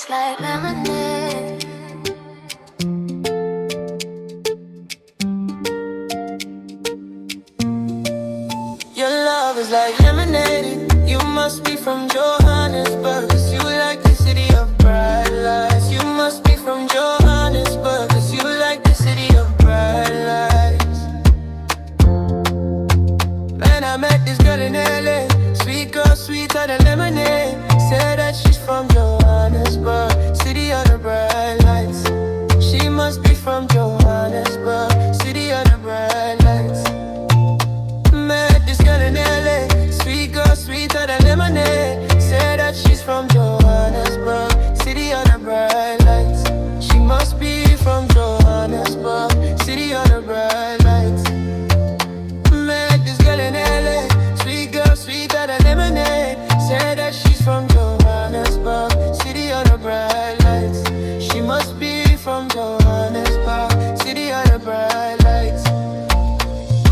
is like lemonade. Your love is like lemonade. You must be from Johannesburg, 'cause you like the city of bright lights. You must be from Johannesburg, 'cause you like the city of bright lights. When I met this girl in LA, sweet girl, sweeter than lemonade. Said that she's from Johannesburg, city of the bright lights. She must be from Johannesburg, city of the bright lights. Met this girl in LA, sweet girl, sweeter than lemonade. Said that she's from Johannesburg, city of the bright lights. She must be from Johannesburg, city of the bright lights. Met this girl in LA, sweet girl, sweeter than lemonade. Said that she's from Johannesburg, city of the bright lights. She must be from Johannesburg, city of the bright lights.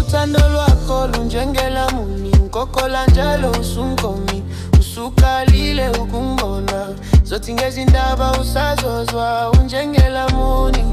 Uthando lwakho lunjengela muni, ngokhola njalo usunkomi. Usukalile ukungibona, zothi ngezindaba usazozwa unjengela muni.